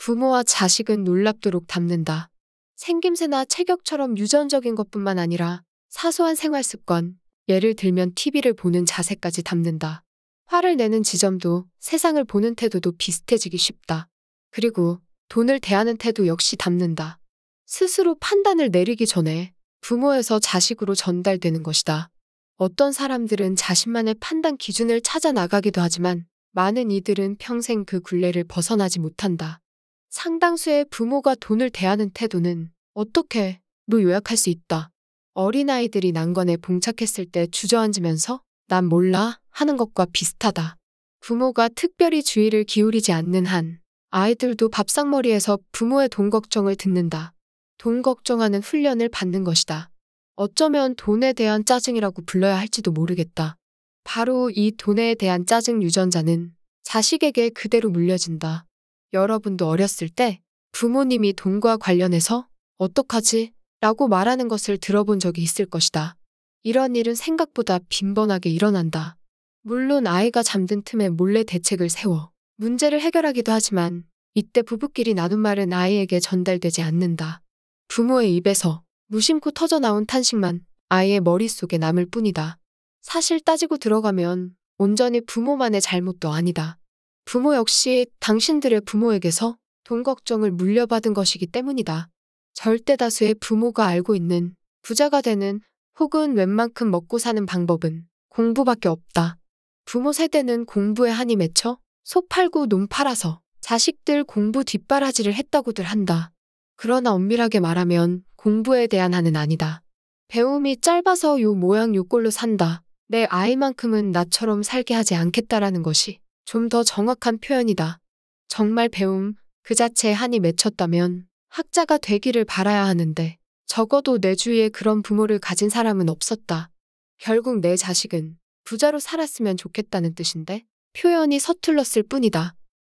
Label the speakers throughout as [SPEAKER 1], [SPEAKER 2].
[SPEAKER 1] 부모와 자식은 놀랍도록 닮는다. 생김새나 체격처럼 유전적인 것뿐만 아니라 사소한 생활 습관, 예를 들면 TV를 보는 자세까지 닮는다. 화를 내는 지점도 세상을 보는 태도도 비슷해지기 쉽다. 그리고 돈을 대하는 태도 역시 닮는다. 스스로 판단을 내리기 전에 부모에서 자식으로 전달되는 것이다. 어떤 사람들은 자신만의 판단 기준을 찾아 나가기도 하지만 많은 이들은 평생 그 굴레를 벗어나지 못한다. 상당수의 부모가 돈을 대하는 태도는 어떻게로 요약할 수 있다. 어린아이들이 난관에 봉착했을 때 주저앉으면서 난 몰라 하는 것과 비슷하다. 부모가 특별히 주의를 기울이지 않는 한 아이들도 밥상머리에서 부모의 돈 걱정을 듣는다. 돈 걱정하는 훈련을 받는 것이다. 어쩌면 돈에 대한 짜증이라고 불러야 할지도 모르겠다. 바로 이 돈에 대한 짜증 유전자는 자식에게 그대로 물려진다. 여러분도 어렸을 때 부모님이 돈과 관련해서 어떡하지? 라고 말하는 것을 들어본 적이 있을 것이다. 이런 일은 생각보다 빈번하게 일어난다. 물론 아이가 잠든 틈에 몰래 대책을 세워 문제를 해결하기도 하지만 이때 부부끼리 나눈 말은 아이에게 전달되지 않는다. 부모의 입에서 무심코 터져나온 탄식만 아이의 머릿속에 남을 뿐이다. 사실 따지고 들어가면 온전히 부모만의 잘못도 아니다. 부모 역시 당신들의 부모에게서 돈 걱정을 물려받은 것이기 때문이다. 절대 다수의 부모가 알고 있는 부자가 되는 혹은 웬만큼 먹고 사는 방법은 공부밖에 없다. 부모 세대는 공부에 한이 맺혀 소 팔고 논 팔아서 자식들 공부 뒷바라지를 했다고들 한다. 그러나 엄밀하게 말하면 공부에 대한 한은 아니다. 배움이 짧아서 요 모양 요 꼴로 산다. 내 아이만큼은 나처럼 살게 하지 않겠다라는 것이 좀 더 정확한 표현이다. 정말 배움 그 자체에 한이 맺혔다면 학자가 되기를 바라야 하는데 적어도 내 주위에 그런 부모를 가진 사람은 없었다. 결국 내 자식은 부자로 살았으면 좋겠다는 뜻인데 표현이 서툴렀을 뿐이다.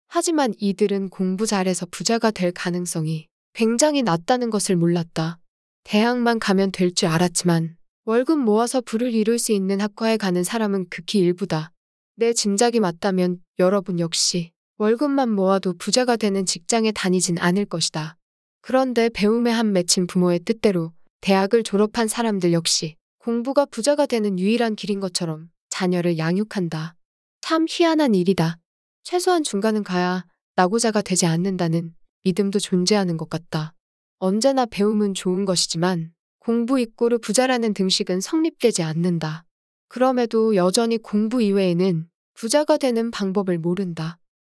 [SPEAKER 1] 하지만 이들은 공부 잘해서 부자가 될 가능성이 굉장히 낮다는 것을 몰랐다. 대학만 가면 될 줄 알았지만 월급 모아서 부를 이룰 수 있는 학과에 가는 사람은 극히 일부다. 내 짐작이 맞다면 여러분 역시 월급만 모아도 부자가 되는 직장에 다니진 않을 것이다. 그런데 배움에 한 맺힌 부모의 뜻대로 대학을 졸업한 사람들 역시 공부가 부자가 되는 유일한 길인 것처럼 자녀를 양육한다. 참 희한한 일이다. 최소한 중간은 가야 나고자가 되지 않는다는 믿음도 존재하는 것 같다. 언제나 배움은 좋은 것이지만 공부 이꼬르 부자라는 등식은 성립되지 않는다. 그럼에도 여전히 공부 이외에는 부자가 되는 방법을 모른다.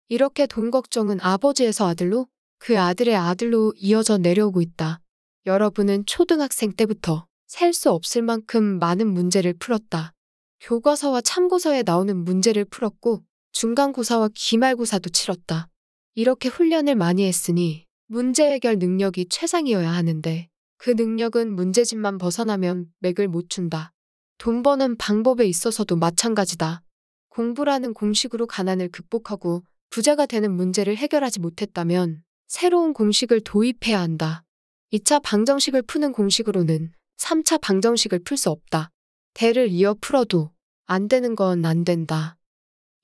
[SPEAKER 1] 이렇게 돈 걱정은 아버지에서 아들로 그 아들의 아들로 이어져 내려오고 있다. 여러분은 초등학생 때부터 셀 수 없을 만큼 많은 문제를 풀었다. 교과서와 참고서에 나오는 문제를 풀었고 중간고사와 기말고사도 치렀다. 이렇게 훈련을 많이 했으니 문제 해결 능력이 최상이어야 하는데 그 능력은 문제집만 벗어나면 맥을 못 춘다. 돈 버는 방법에 있어서도 마찬가지다. 공부라는 공식으로 가난을 극복하고 부자가 되는 문제를 해결하지 못했다면 새로운 공식을 도입해야 한다. 2차 방정식을 푸는 공식으로는 3차 방정식을 풀 수 없다. 대를 이어 풀어도 안 되는 건 안 된다.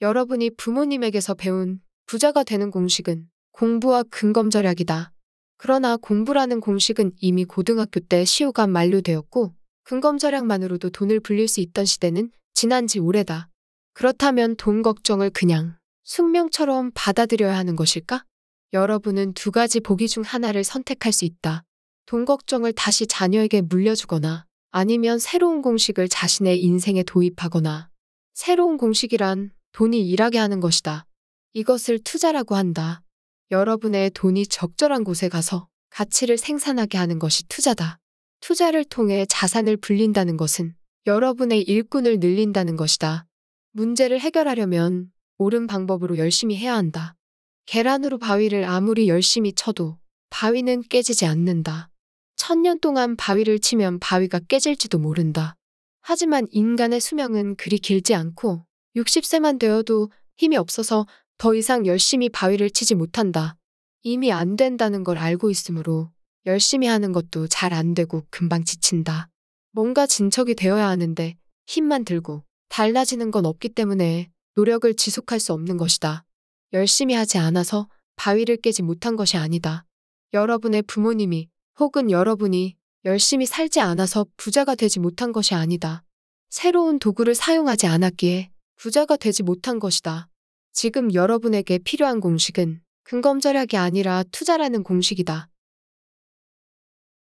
[SPEAKER 1] 여러분이 부모님에게서 배운 부자가 되는 공식은 공부와 근검절약이다. 그러나 공부라는 공식은 이미 고등학교 때 시효가 만료되었고 근검절약만으로도 돈을 불릴 수 있던 시대는 지난 지 오래다. 그렇다면 돈 걱정을 그냥 숙명처럼 받아들여야 하는 것일까? 여러분은 두 가지 보기 중 하나를 선택할 수 있다. 돈 걱정을 다시 자녀에게 물려주거나 아니면 새로운 공식을 자신의 인생에 도입하거나. 새로운 공식이란 돈이 일하게 하는 것이다. 이것을 투자라고 한다. 여러분의 돈이 적절한 곳에 가서 가치를 생산하게 하는 것이 투자다. 투자를 통해 자산을 불린다는 것은 여러분의 일꾼을 늘린다는 것이다. 문제를 해결하려면 옳은 방법으로 열심히 해야 한다. 계란으로 바위를 아무리 열심히 쳐도 바위는 깨지지 않는다. 1000년 동안 바위를 치면 바위가 깨질지도 모른다. 하지만 인간의 수명은 그리 길지 않고 60세만 되어도 힘이 없어서 더 이상 열심히 바위를 치지 못한다. 이미 안 된다는 걸 알고 있으므로 열심히 하는 것도 잘 안 되고 금방 지친다. 뭔가 진척이 되어야 하는데 힘만 들고 달라지는 건 없기 때문에 노력을 지속할 수 없는 것이다. 열심히 하지 않아서 바위를 깨지 못한 것이 아니다. 여러분의 부모님이 혹은 여러분이 열심히 살지 않아서 부자가 되지 못한 것이 아니다. 새로운 도구를 사용하지 않았기에 부자가 되지 못한 것이다. 지금 여러분에게 필요한 공식은 근검절약이 아니라 투자라는 공식이다.